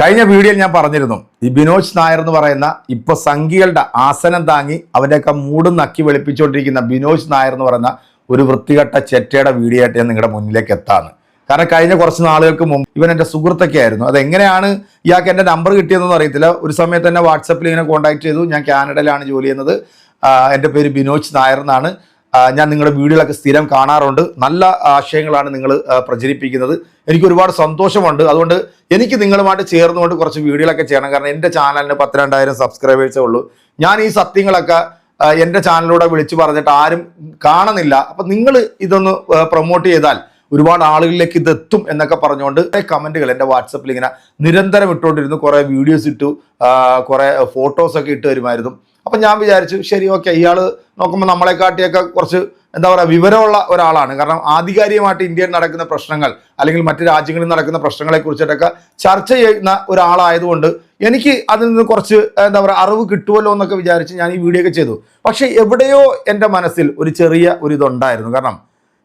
കഴിഞ്ഞ വീഡിയോയിൽ ഞാൻ പറഞ്ഞിരുന്നു ഈ ബിനോജ് നായർ എന്ന് പറയുന്ന ഇപ്പൊ സംഘികളുടെ ആസനം താങ്ങി അവരുടെയൊക്കെ മൂടും നക്കി വെളുപ്പിച്ചുകൊണ്ടിരിക്കുന്ന ബിനോജ് നായർ എന്ന് പറയുന്ന ഒരു വൃത്തികെട്ട ചെറ്റയുടെ വീഡിയോ ആയിട്ട് ഞാൻ നിങ്ങളുടെ മുന്നിലേക്ക് എത്താന്ന്. കാരണം കഴിഞ്ഞ കുറച്ച് നാളുകൾക്ക് മുമ്പ് ഇവൻ എൻ്റെ സുഹൃത്തൊക്കെ ആയിരുന്നു. അതെങ്ങനെയാണ് ഇയാൾക്ക് എൻ്റെ നമ്പർ കിട്ടിയതെന്ന് അറിയത്തില്ല. ഒരു സമയത്ത് തന്നെ വാട്സപ്പിൽ ഇങ്ങനെ കോൺടാക്ട് ചെയ്തു. ഞാൻ കാനഡയിലാണ് ജോലി ചെയ്യുന്നത്, എൻ്റെ പേര് ബിനോജ് നായർ എന്നാണ്, ഞാൻ നിങ്ങളുടെ വീഡിയോകളൊക്കെ സ്ഥിരം കാണാറുണ്ട്, നല്ല ആശയങ്ങളാണ് നിങ്ങൾ പ്രചരിപ്പിക്കുന്നത്, എനിക്ക് ഒരുപാട് സന്തോഷമുണ്ട്, അതുകൊണ്ട് എനിക്ക് നിങ്ങളുമായിട്ട് ചേർന്നുകൊണ്ട് കുറച്ച് വീഡിയോകളൊക്കെ ചെയ്യണം. കാരണം എൻ്റെ ചാനലിന് 12,000 സബ്സ്ക്രൈബേഴ്സേ ഉള്ളൂ. ഞാൻ ഈ സത്യങ്ങളൊക്കെ എൻ്റെ ചാനലിലൂടെ വിളിച്ചു പറഞ്ഞിട്ട് ആരും കാണുന്നില്ല. അപ്പം നിങ്ങൾ ഇതൊന്ന് പ്രൊമോട്ട് ചെയ്താൽ ഒരുപാട് ആളുകളിലേക്ക് ഇതെത്തും എന്നൊക്കെ പറഞ്ഞുകൊണ്ട് കമൻറ്റുകൾ എൻ്റെ വാട്സപ്പിൽ ഇങ്ങനെ നിരന്തരം ഇട്ടുകൊണ്ടിരുന്നു. കുറേ വീഡിയോസ് ഇട്ടു, കുറേ ഫോട്ടോസൊക്കെ ഇട്ട് വരുമായിരുന്നു. അപ്പം ഞാൻ വിചാരിച്ചു ശരി, ഓക്കെ, ഇയാൾ നോക്കുമ്പോൾ നമ്മളെക്കാട്ടിയൊക്കെ കുറച്ച് എന്താ പറയുക വിവരമുള്ള ഒരാളാണ്. കാരണം ആധികാരികമായിട്ട് ഇന്ത്യയിൽ നടക്കുന്ന പ്രശ്നങ്ങൾ അല്ലെങ്കിൽ മറ്റ് രാജ്യങ്ങളിൽ നടക്കുന്ന പ്രശ്നങ്ങളെ കുറിച്ചിട്ടൊക്കെ ചർച്ച ചെയ്യുന്ന ഒരാളായതുകൊണ്ട് എനിക്ക് അതിൽ നിന്ന് കുറച്ച് എന്താ പറയുക അറിവ് കിട്ടുമല്ലോ എന്നൊക്കെ വിചാരിച്ച് ഞാൻ ഈ വീഡിയോ ഒക്കെ ചെയ്തു. പക്ഷേ എവിടെയോ എൻ്റെ മനസ്സിൽ ഒരു ചെറിയ ഒരു ഇതുണ്ടായിരുന്നു. കാരണം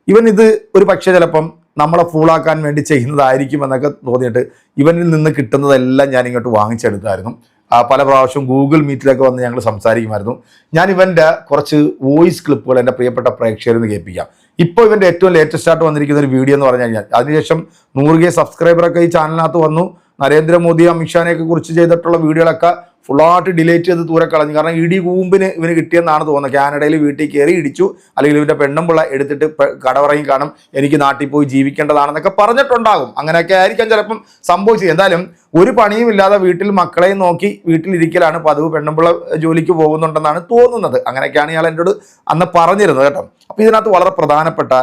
ഇവൻ ഇത് ഒരു പക്ഷേ ചിലപ്പം നമ്മളെ ഫൂളാക്കാൻ വേണ്ടി ചെയ്യുന്നതായിരിക്കും എന്നൊക്കെ തോന്നിയിട്ട് ഇവനിൽ നിന്ന് കിട്ടുന്നതെല്ലാം ഞാൻ ഇങ്ങോട്ട് വാങ്ങിച്ചെടുത്തായിരുന്നു. പല പ്രാവശ്യം ഗൂഗിൾ മീറ്റിലൊക്കെ വന്ന് ഞങ്ങൾ സംസാരിക്കുമായിരുന്നു. ഞാൻ ഇവൻ്റെ കുറച്ച് വോയിസ് ക്ലിപ്പുകൾ എൻ്റെ പ്രിയപ്പെട്ട പ്രേക്ഷകരിൽ നിന്ന് കേൾപ്പിക്കാം. ഇപ്പോൾ ഇവൻ്റെ ഏറ്റവും ലേറ്റസ്റ്റ് ആയിട്ട് വന്നിരിക്കുന്ന ഒരു വീഡിയോ എന്ന് പറഞ്ഞു കഴിഞ്ഞാൽ അതിനുശേഷം 100K സബ്സ്ക്രൈബറൊക്കെ ഈ ചാനലിനകത്ത് വന്നു. നരേന്ദ്രമോദി അമിത്ഷാനെയൊക്കെ കുറിച്ച് ചെയ്തിട്ടുള്ള വീഡിയോകളൊക്കെ ഫുള്ളായിട്ട് ഡിലേറ്റ് ചെയ്ത് ദൂരെ കളഞ്ഞു. കാരണം ഇടി കൂമ്പിന് ഇവന് കിട്ടിയെന്നാണ് തോന്നുന്നത്. കാനഡയിൽ വീട്ടിൽ കയറി ഇടിച്ചു, അല്ലെങ്കിൽ ഇവൻ്റെ പെണ്ണുമ്പിള്ള എടുത്തിട്ട് കടവറങ്ങി കാണും, എനിക്ക് നാട്ടിൽ പോയി ജീവിക്കേണ്ടതാണെന്നൊക്കെ പറഞ്ഞിട്ടുണ്ടാകും. അങ്ങനെയൊക്കെ ആയിരിക്കാം ചിലപ്പം സംഭവിച്ചത്. എന്തായാലും ഒരു പണിയും ഇല്ലാതെ വീട്ടിൽ മക്കളെയും നോക്കി വീട്ടിലിരിക്കലാണ് പതിവ്. പെണ്ണുമ്പിള്ള ജോലിക്ക് പോകുന്നുണ്ടെന്നാണ് തോന്നുന്നത്. അങ്ങനെയൊക്കെയാണ് ഇയാൾ എന്നോട് അന്ന് പറഞ്ഞിരുന്നത് കേട്ടോ. അപ്പോൾ ഇതിനകത്ത് വളരെ പ്രധാനപ്പെട്ട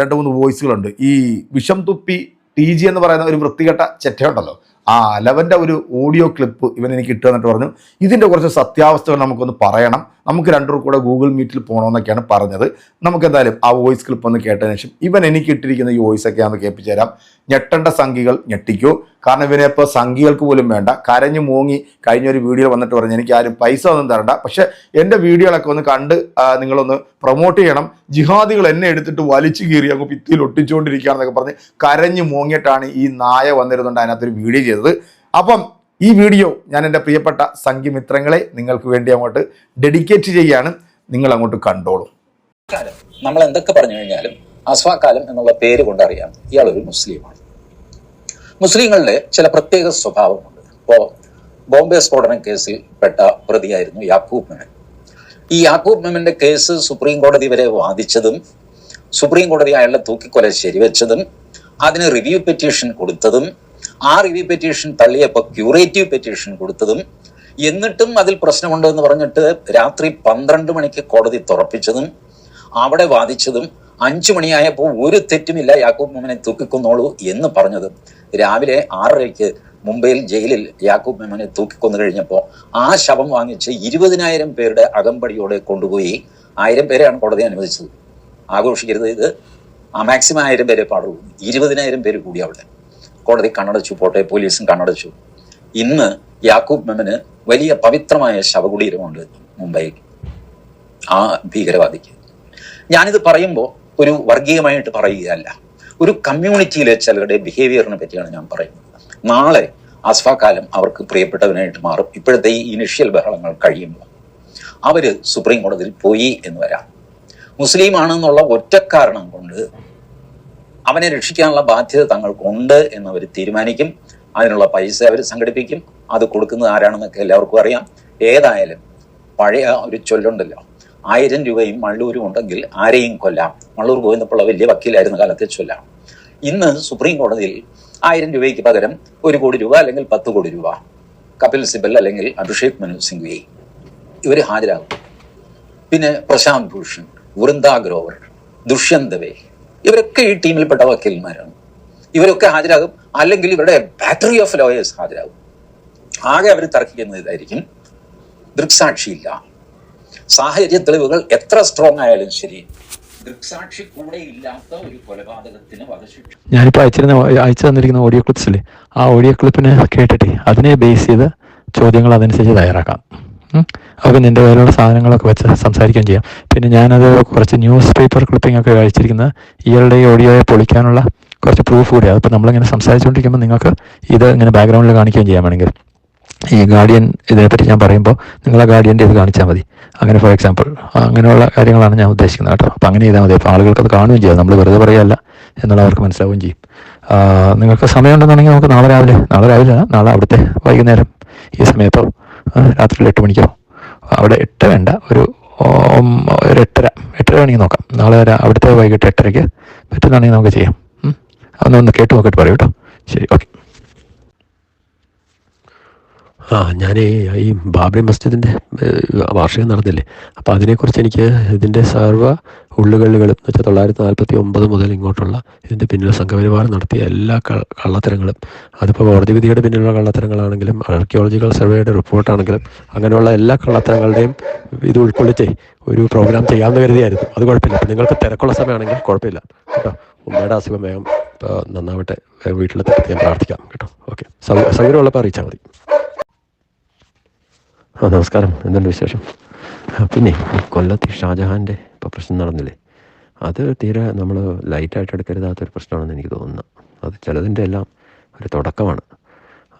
2-3 വോയിസുകളുണ്ട്. ഈ വിഷം തുപ്പി TG എന്ന് പറയുന്ന ഒരു വൃത്തികെട്ട ചെറ്റയുണ്ടല്ലോ, ലവൻ്റെ ഒരു ഓഡിയോ ക്ലിപ്പ് ഇവൻ എനിക്ക് ഇട്ടു എന്നിട്ട് പറഞ്ഞു ഇതിൻ്റെ കുറച്ച് സത്യാവസ്ഥകൾ നമുക്കൊന്ന് പറയണം, നമുക്ക് രണ്ടുപേർ കൂടെ ഗൂഗിൾ മീറ്റിൽ പോകണമെന്നൊക്കെയാണ് പറഞ്ഞത്. നമുക്ക് എന്തായാലും ആ വോയിസ് ക്ലിപ്പ് ഒന്ന് കേട്ടതിന് ശേഷം ഇവൻ എനിക്ക് ഇട്ടിരിക്കുന്ന ഈ വോയിസൊക്കെ ഞാൻ കേൾപ്പിച്ചു തരാം. ഞെട്ടേണ്ട സംഖ്യകൾ ഞെട്ടിക്കൂ. കാരണം ഇവനെ ഇപ്പോൾ സംഖ്യകൾക്ക് പോലും വേണ്ട, കരഞ്ഞു മൂങ്ങി കഴിഞ്ഞൊരു വീഡിയോ വന്നിട്ട് പറഞ്ഞു എനിക്ക് ആരും പൈസ ഒന്നും തരണ്ട, പക്ഷേ എൻ്റെ വീഡിയോകളൊക്കെ ഒന്ന് കണ്ട് നിങ്ങളൊന്ന് പ്രൊമോട്ട് ചെയ്യണം, ജിഹാദികൾ എന്നെ എടുത്തിട്ട് വലിച്ചു കീറി അങ്ങ് ഭിത്തിയിൽ ഒട്ടിച്ചുകൊണ്ടിരിക്കുകയാണെന്നൊക്കെ പറഞ്ഞ് കരഞ്ഞു മൂങ്ങിയിട്ടാണ് ഈ നായ വന്നിരുന്നുണ്ട് അതിനകത്തൊരു വീഡിയോ ചെയ്തത്. അപ്പം ഈ വീഡിയോ ഞാൻ എൻ്റെ പ്രിയപ്പെട്ട സംഘമിത്രങ്ങളെ നിങ്ങൾക്ക് വേണ്ടി അങ്ങോട്ട് ഡെഡിക്കേറ്റ് ചെയ്യാണ്, നിങ്ങൾ അങ്ങോട്ട് കണ്ടോളൂ. നമ്മൾ എന്തൊക്കെ പറഞ്ഞു കഴിഞ്ഞാലും അസ്വാക്കാലം എന്നുള്ള പേര് കൊണ്ടറിയാം ഇയാളൊരു മുസ്ലിമാണ്. മുസ്ലിങ്ങളുടെ ചില പ്രത്യേക സ്വഭാവമുണ്ട്. ഇപ്പോൾ ബോംബെ സ്ഫോടന കേസിൽ പെട്ട പ്രതിയായിരുന്നു യാക്കൂബ് മെമൻ. ഈ യാക്കൂബ് മെമന്റെ കേസ് സുപ്രീം കോടതി വരെ വാദിച്ചതും സുപ്രീം കോടതി അയാളുടെ തൂക്കിക്കൊല ശരിവെച്ചതും അതിന് റിവ്യൂ പെറ്റീഷൻ കൊടുത്തതും ആ റിവ്യൂ പെറ്റീഷൻ തള്ളിയപ്പോൾ ക്യൂറേറ്റീവ് പെറ്റീഷൻ കൊടുത്തതും എന്നിട്ടും അതിൽ പ്രശ്നമുണ്ട് എന്ന് പറഞ്ഞിട്ട് രാത്രി 12 മണിക്ക് കോടതി തുറപ്പിച്ചതും അവിടെ വാദിച്ചതും 5 മണിയായപ്പോൾ ഒരു തെറ്റുമില്ല യാക്കൂബ് മെമനെ തൂക്കിക്കൊന്നോളൂ എന്ന് പറഞ്ഞതും രാവിലെ 6:30 മുംബൈയിൽ ജയിലിൽ യാക്കൂബ് മെമനെ തൂക്കിക്കൊന്നു കഴിഞ്ഞപ്പോൾ ആ ശവം വാങ്ങിച്ച് 20,000 പേരുടെ അകമ്പടിയോടെ കൊണ്ടുപോയി 1000 പേരെയാണ് കോടതി അനുവദിച്ചത്. ആഘോഷിക്കരുത്, ഇത് മാക്സിമം 1000 പേരെ പാടുള്ളൂ. 20,000 പേര് കൂടി അവിടെ കോടതി കണ്ണടച്ചു. പോട്ടെ, പോലീസും കണ്ണടച്ചു. ഇന്ന് യാക്കൂബ് മെമന് വലിയ പവിത്രമായ ശവകുടീരമുണ്ട് മുംബൈയിൽ, ആ ഭീകരവാദിക്ക്. ഞാനിത് പറയുമ്പോൾ ഒരു വർഗീയമായിട്ട് പറയുകയല്ല, ഒരു കമ്മ്യൂണിറ്റിയിലെ ചിലരുടെ ബിഹേവിയറിനെ പറ്റിയാണ് ഞാൻ പറയുന്നത്. നാളെ അസ്ഫാക്കാലം അവർക്ക് പ്രിയപ്പെട്ടവനായിട്ട് മാറും. ഇപ്പോഴത്തെ ഈ ഇനിഷ്യൽ ബഹളങ്ങൾ കഴിയുമ്പോൾ അവര് സുപ്രീം കോടതിയിൽ പോയി എന്ന് വരാം. മുസ്ലിം ആണെന്നുള്ള ഒറ്റ കാരണം കൊണ്ട് അവനെ രക്ഷിക്കാനുള്ള ബാധ്യത തങ്ങൾക്കുണ്ട് എന്നവർ തീരുമാനിക്കും. അതിനുള്ള പൈസ അവർ സംഘടിപ്പിക്കും. അത് കൊടുക്കുന്നത് ആരാണെന്നൊക്കെ എല്ലാവർക്കും അറിയാം. ഏതായാലും പഴയ ഒരു ചൊല്ലുണ്ടല്ലോ, 1000 രൂപയും മള്ളൂരും ഉണ്ടെങ്കിൽ ആരെയും കൊല്ലാം. മള്ളൂർ ഗോവിന്ദപ്പിള്ള വലിയ വക്കീലായിരുന്ന കാലത്തെ ചൊല്ലാം. ഇന്ന് സുപ്രീം കോടതിയിൽ 1000 രൂപയ്ക്ക് പകരം 1 കോടി രൂപ അല്ലെങ്കിൽ 10 കോടി രൂപ കപിൽ സിബൽ അല്ലെങ്കിൽ അഭിഷേക് മനു സിംഗ്വി ഇവർ ഹാജരാകും. പിന്നെ പ്രശാന്ത് ഭൂഷൺ, വൃന്ദ ഗ്രോവർ, ദുഷ്യന്ത് ദവേ, ഇവരൊക്കെ ഈ ടീമിൽപ്പെട്ട വക്കീൽമാരാണ്. ഇവരൊക്കെ ഹാജരാകും. അല്ലെങ്കിൽ ഇവരുടെ ബാറ്ററി ഓഫ് ലോയേഴ്സ് ഹാജരാകും. ആകെ അവർ തർക്കിക്കുന്നത് ഇതായിരിക്കും, ദൃക്സാക്ഷിയില്ല. സാഹചര്യ തെളിവുകൾ എത്ര സ്ട്രോങ് ആയാലും ശരി, ദൃക്സാക്ഷി കൂടെ ഇല്ലാത്ത ഒരു കൊലപാതകത്തിന് വധശിക്ഷ. ഞാനിപ്പോൾ അയച്ചു തന്നിരിക്കുന്ന ഓഡിയോ ക്ലിപ്സില്ലേ, ആ ഓഡിയോ ക്ലിപ്പിനെ കേട്ടിട്ട് അതിനെ ബേസ് ചെയ്ത് ചോദ്യങ്ങൾ അതനുസരിച്ച് തയ്യാറാക്കാം. അപ്പോൾ നിൻ്റെ കയ്യിലുള്ള സാധനങ്ങളൊക്കെ വെച്ച് സംസാരിക്കുകയും ചെയ്യാം. പിന്നെ ഞാനത് കുറച്ച് ന്യൂസ് പേപ്പർ ക്ലിപ്പിംഗ് ഒക്കെ അയച്ചിരിക്കുന്നത് ഇയാളുടെ ഈ ഓഡിയോയെ പൊളിക്കാനുള്ള കുറച്ച് പ്രൂഫ് കൂടി. അതിപ്പോൾ നമ്മളിങ്ങനെ സംസാരിച്ചുകൊണ്ടിരിക്കുമ്പോൾ നിങ്ങൾക്ക് ഇത് ഇങ്ങനെ ബാക്ക്ഗ്രൗണ്ടിൽ കാണിക്കുകയും ചെയ്യാൻ വേണമെങ്കിൽ ഈ ഗാർഡിയൻ ഇതിനെപ്പറ്റി ഞാൻ പറയുമ്പോൾ നിങ്ങൾ ആ ഗാർഡിയൻ്റെ ഇത് കാണിച്ചാൽ മതി. അങ്ങനെ ഫോർ എക്സാമ്പിൾ അങ്ങനെയുള്ള കാര്യങ്ങളാണ് ഞാൻ ഉദ്ദേശിക്കുന്നത് കേട്ടോ. അപ്പോൾ അങ്ങനെ ചെയ്താൽ മതി. അപ്പോൾ ആളുകൾക്ക് അത് കാണുകയും ചെയ്യാം, നമ്മൾ വെറുതെ പറയുകയല്ല എന്നുള്ളവർക്ക് മനസ്സിലാവുകയും ചെയ്യും. നിങ്ങൾക്ക് സമയമുണ്ടെന്നുണ്ടെങ്കിൽ നമുക്ക് നാളെ രാവിലെ നാളെ അവിടുത്തെ വൈകുന്നേരം ഈ സമയത്തോ രാത്രി 8 മണിക്കോ, അവിടെ 8 വേണ്ട, ഒരു 8:30 വേണമെങ്കിൽ നോക്കാം. നാളെ അവിടുത്തെ വൈകിട്ട് 8:30 പറ്റുന്നതാണെങ്കിൽ നമുക്ക് ചെയ്യാം. അതൊന്ന് കേട്ട് നോക്കിയിട്ട് പറയൂ കേട്ടോ. ശരി, ഓക്കെ. ഞാൻ ഈ ബാബറി മസ്ജിദിൻ്റെ വാർഷികം നടന്നില്ലേ, അപ്പോൾ അതിനെക്കുറിച്ച് എനിക്ക് ഇതിൻ്റെ സർവ്വ ഉള്ളുകള്ളികളും എന്ന് വെച്ചാൽ 1949 മുതൽ ഇങ്ങോട്ടുള്ള ഇതിൻ്റെ പിന്നിൽ സംഘപരിവാരം നടത്തിയ എല്ലാ കള്ളത്തരങ്ങളും, അതിപ്പോൾ കോടതി വിധിയുടെ പിന്നിലുള്ള കള്ളത്തരങ്ങളാണെങ്കിലും ആർക്കിയോളജിക്കൽ സർവേയുടെ റിപ്പോർട്ടാണെങ്കിലും അങ്ങനെയുള്ള എല്ലാ കള്ളത്തരങ്ങളുടെയും ഇത് ഉൾക്കൊള്ളിച്ചേ ഒരു പ്രോഗ്രാം ചെയ്യാമെന്ന് കരുതിയായിരുന്നു. അത് കുഴപ്പമില്ല. അപ്പോൾ നിങ്ങൾക്ക് തിരക്കുള്ള സമയമാണെങ്കിൽ കുഴപ്പമില്ല കേട്ടോ. ഉമ്മയുടെ അസുഖം വേഗം നന്നാവട്ടെ, വീട്ടിലെത്തിയിട്ട് ഞാൻ പ്രാർത്ഥിക്കാം കേട്ടോ. ഓക്കെ, സൗകര്യമുള്ളപ്പോൾ അറിയിച്ചാൽ മതി. നമസ്കാരം, എന്തുണ്ട് വിശേഷം? പിന്നെ കൊല്ലത്ത് ഷാജഹാൻ്റെ ഇപ്പോൾ പ്രശ്നം നടന്നില്ലേ, അത് തീരെ നമ്മൾ ലൈറ്റായിട്ട് എടുക്കരുതാത്തൊരു പ്രശ്നമാണെന്ന് എനിക്ക് തോന്നുന്നു. അത് ചിലതിൻ്റെ എല്ലാം ഒരു തുടക്കമാണ്.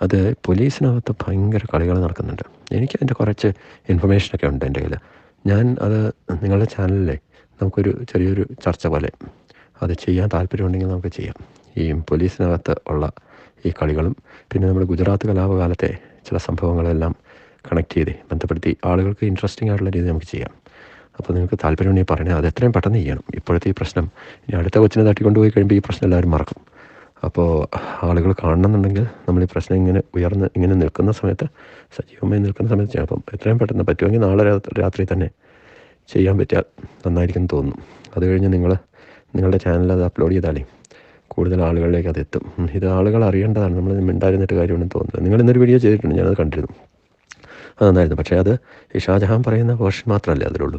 അത് പോലീസിനകത്ത് ഭയങ്കര കളികൾ നടക്കുന്നുണ്ട്. എനിക്കതിൻ്റെ കുറച്ച് ഇൻഫർമേഷനൊക്കെ ഉണ്ട് എൻ്റെ കയ്യിൽ. ഞാൻ അത് നിങ്ങളുടെ ചാനലിലെ നമുക്കൊരു ചെറിയൊരു ചർച്ച പോലെ അത് ചെയ്യാൻ താല്പര്യമുണ്ടെങ്കിൽ നമുക്ക് ചെയ്യാം. ഈ പോലീസിനകത്ത് ഉള്ള ഈ കളികളും പിന്നെ നമ്മുടെ ഗുജറാത്ത് കലാപകാലത്തെ ചില സംഭവങ്ങളെല്ലാം കണക്ട് ചെയ്ത് ബന്ധപ്പെടുത്തി ആളുകൾക്ക് ഇൻട്രസ്റ്റിംഗ് ആയിട്ടുള്ള രീതി നമുക്ക് ചെയ്യാം. അപ്പോൾ നിങ്ങൾക്ക് താല്പര്യമുണ്ടെങ്കിൽ പറയണേ. അത് എത്രയും പെട്ടെന്ന് ചെയ്യണം. ഇപ്പോഴത്തെ ഈ പ്രശ്നം ഇനി അടുത്ത കൊച്ചിനെ തട്ടിക്കൊണ്ടുപോയി കഴിയുമ്പോൾ ഈ പ്രശ്നം എല്ലാവരും മറക്കും. അപ്പോൾ ആളുകൾ കാണണമെന്നുണ്ടെങ്കിൽ നമ്മൾ ഈ പ്രശ്നം ഇങ്ങനെ നിൽക്കുന്ന സമയത്ത്, സജീവമായി നിൽക്കുന്ന സമയത്ത് ചെയ്യാം. അപ്പം എത്രയും പെട്ടെന്ന് പറ്റുമെങ്കിൽ നാളെ രാത്രി തന്നെ ചെയ്യാൻ പറ്റിയാൽ നന്നായിരിക്കും തോന്നുന്നു. അത് കഴിഞ്ഞ് നിങ്ങളുടെ ചാനലിൽ അത് അപ്ലോഡ് ചെയ്താലേ കൂടുതൽ ആളുകളിലേക്ക് അത് എത്തും. ഇത് ആളുകൾ അറിയേണ്ടതാണ്. നമ്മൾ മിണ്ടായിരുന്നിട്ട് കാര്യമുണ്ടെന്ന് തോന്നുന്നത്. നിങ്ങൾ ഇന്നൊരു വീഡിയോ ചെയ്തിട്ടുണ്ട്, ഞാനത് കണ്ടിരുന്നു. അത് നന്നായിരുന്നു. പക്ഷേ അത് ഈ ഷാജഹാൻ പറയുന്ന വേർഷൻ മാത്രമല്ലേ അതിലുള്ളൂ.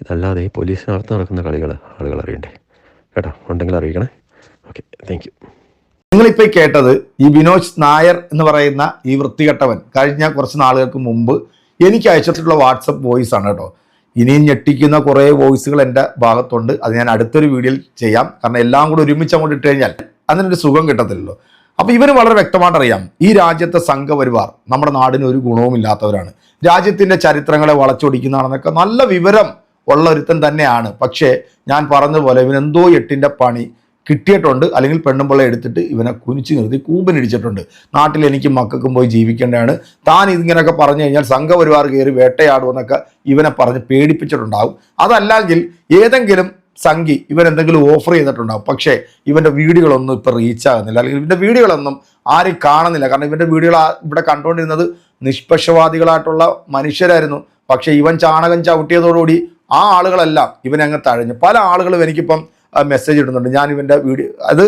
ഇതല്ലാതെ ഈ പോലീസിനകത്ത് നടക്കുന്ന കളികൾ ആളുകൾ അറിയണ്ടേ കേട്ടോ. ഉണ്ടെങ്കിൽ അറിയിക്കണേ. Okay, thank you. നിങ്ങളിപ്പോൾ കേട്ടത് ഈ വിനോദ് നായർ എന്ന് പറയുന്ന ഈ വൃത്തികെട്ടവൻ കഴിഞ്ഞ കുറച്ച് നാളുകൾക്ക് മുമ്പ് എനിക്ക് അയച്ചിട്ടുള്ള വാട്സപ്പ് വോയിസ് ആണ് കേട്ടോ. ഇനിയും ഞെട്ടിക്കുന്ന കുറേ വോയിസുകൾ എൻ്റെ ഭാഗത്തുണ്ട്. അത് ഞാൻ അടുത്തൊരു വീഡിയോയിൽ ചെയ്യാം. കാരണം എല്ലാം കൂടി ഒരുമിച്ച് അങ്ങോട്ട് ഇട്ട് കഴിഞ്ഞാൽ അതിനൊരു സുഖം കിട്ടത്തില്ലല്ലോ. അപ്പോൾ ഇവന് വളരെ വ്യക്തമായിട്ട് അറിയാം, ഈ രാജ്യത്തെ സംഘപരിവാർ നമ്മുടെ നാടിന് ഒരു ഗുണവുമില്ലാത്തവരാണ്, രാജ്യത്തിൻ്റെ ചരിത്രങ്ങളെ വളച്ചൊടിക്കുന്നതാണെന്നൊക്കെ നല്ല വിവരം ഉള്ള ഒരുത്തൻ തന്നെയാണ്. പക്ഷേ ഞാൻ പറഞ്ഞതുപോലെ ഇവനെന്തോ 8ൻ്റെ പണി കിട്ടിയിട്ടുണ്ട്. അല്ലെങ്കിൽ പെണ്ണുമ്പിള്ള എടുത്തിട്ട് ഇവനെ കുനിച്ച് നിർത്തി കൂമ്പിനിടിച്ചിട്ടുണ്ട്. നാട്ടിൽ എനിക്കും മക്കൾക്കും പോയി ജീവിക്കേണ്ടതാണ്. താൻ ഇതിങ്ങനെയൊക്കെ പറഞ്ഞു കഴിഞ്ഞാൽ സംഘപരിവാർ കയറി വേട്ടയാടുമെന്നൊക്കെ ഇവനെ പറഞ്ഞ് പേടിപ്പിച്ചിട്ടുണ്ടാവും. അതല്ലെങ്കിൽ ഏതെങ്കിലും സംഘി ഇവൻ എന്തെങ്കിലും ഓഫർ ചെയ്തിട്ടുണ്ടാവും. പക്ഷേ ഇവൻ്റെ വീഡിയോകളൊന്നും ഇപ്പോൾ റീച്ച് ആകുന്നില്ല, അല്ലെങ്കിൽ ഇവൻ്റെ വീഡിയോകളൊന്നും ആരും കാണുന്നില്ല. കാരണം ഇവൻ്റെ വീഡിയോകൾ ഇവിടെ കണ്ടുകൊണ്ടിരുന്നത് നിഷ്പക്ഷവാദികളായിട്ടുള്ള മനുഷ്യരായിരുന്നു. പക്ഷേ ഇവൻ ചാണകം ചവിട്ടിയതോടുകൂടി ആ ആളുകളെല്ലാം ഇവനെ അങ്ങ് തഴഞ്ഞു. പല ആളുകളും എനിക്കിപ്പം മെസ്സേജ് ഇടുന്നുണ്ട്. ഞാൻ ഇവൻ്റെ വീഡിയോ, അത്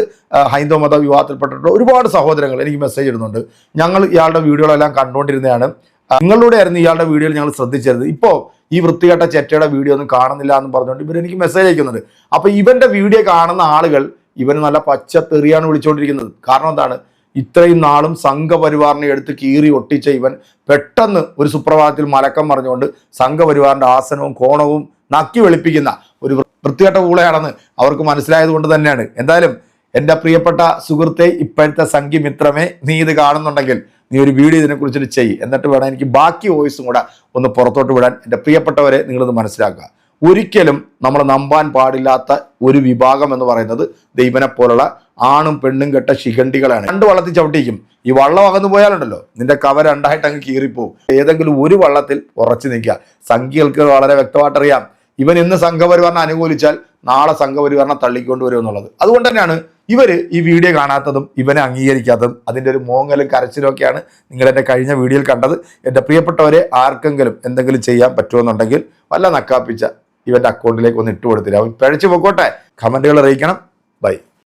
ഹൈന്ദവ മത വിവാഹത്തിൽപ്പെട്ടിട്ടുള്ള ഒരുപാട് സഹോദരങ്ങൾ എനിക്ക് മെസ്സേജ് ഇടുന്നുണ്ട്. ഞങ്ങൾ ഇയാളുടെ വീഡിയോകളെല്ലാം കണ്ടുകൊണ്ടിരുന്നതാണ്, നിങ്ങളുടെ ആയിരുന്നു ഇയാളുടെ വീഡിയോയിൽ ഞങ്ങൾ ശ്രദ്ധിച്ചത്. ഇപ്പോൾ ഈ വൃത്തികെട്ട ചെറ്റയുടെ വീഡിയോ ഒന്നും കാണുന്നില്ല എന്ന് പറഞ്ഞുകൊണ്ട് ഇവരെനിക്ക് മെസ്സേജ് അയക്കുന്നുണ്ട്. അപ്പോൾ ഇവൻ്റെ വീഡിയോ കാണുന്ന ആളുകൾ ഇവന് നല്ല പച്ച തെറിയാണ് വിളിച്ചുകൊണ്ടിരിക്കുന്നത്. കാരണം എന്താണ്, ഇത്രയും നാളും സംഘപരിവാറിനെ എടുത്ത് കീറി ഒട്ടിച്ച ഇവൻ പെട്ടെന്ന് ഒരു സുപ്രഭാതത്തിൽ മലക്കം പറഞ്ഞുകൊണ്ട് സംഘപരിവാറിൻ്റെ ആസനവും കോണവും നക്കി വെളുപ്പിക്കുന്ന ഒരു വൃത്തികെട്ട ഊളയാണെന്ന് അവർക്ക് മനസ്സിലായത് കൊണ്ട് തന്നെയാണ്. എന്തായാലും എൻ്റെ പ്രിയപ്പെട്ട സുഹൃത്തെ, ഇപ്പോഴത്തെ സംഘമിത്രമേ, നീ ഇത് കാണുന്നുണ്ടെങ്കിൽ നീ ഒരു വീഡിയോ ഇതിനെക്കുറിച്ചിട്ട് ചെയ്യ്. എന്നിട്ട് വേണം എനിക്ക് ബാക്കി വോയിസും കൂടെ ഒന്ന് പുറത്തോട്ട് വിടാൻ. എൻ്റെ പ്രിയപ്പെട്ടവരെ, നിങ്ങളിത് മനസ്സിലാക്കുക. ഒരിക്കലും നമ്മൾ നമ്പാൻ പാടില്ലാത്ത ഒരു വിഭാഗം എന്ന് പറയുന്നത് ദൈവനെ പോലുള്ള ആണും പെണ്ണും കെട്ട ശിഖണ്ഡികളാണ്. 2 വള്ളത്തിൽ ചവിട്ടിക്കും. ഈ വള്ളം അകന്നു പോയാലുണ്ടല്ലോ നിന്റെ കവ 2ആയിട്ട് അങ്ങ് കീറിപ്പോവും. ഏതെങ്കിലും ഒരു വള്ളത്തിൽ ഉറച്ചു നിൽക്കുക. സംഖ്യകൾക്ക് വളരെ വ്യക്തമായിട്ട് അറിയാം, ഇവൻ ഇന്ന് സംഘപരിവാറിനെ അനുകൂലിച്ചാൽ നാളെ സംഘപരിവാറിനെ തള്ളിക്കൊണ്ടുവരും എന്നുള്ളത്. അതുകൊണ്ട് തന്നെയാണ് ഇവർ ഈ വീഡിയോ കാണാത്തതും ഇവനെ അംഗീകരിക്കാത്തതും. അതിൻ്റെ ഒരു മോങ്ങലും കരച്ചിലും ഒക്കെയാണ് നിങ്ങൾ എൻ്റെ കഴിഞ്ഞ വീഡിയോയിൽ കണ്ടത്. എൻ്റെ പ്രിയപ്പെട്ടവരെ, ആർക്കെങ്കിലും എന്തെങ്കിലും ചെയ്യാൻ പറ്റുമെന്നുണ്ടെങ്കിൽ വല്ല നക്കാപ്പിച്ച ഇവൻ്റെ അക്കൗണ്ടിലേക്ക് ഒന്ന് ഇട്ട് കൊടുത്തില്ല. അവൻ പിഴച്ചു പൊക്കോട്ടെ. കമൻറ്റുകൾ അറിയിക്കണം. ബൈ.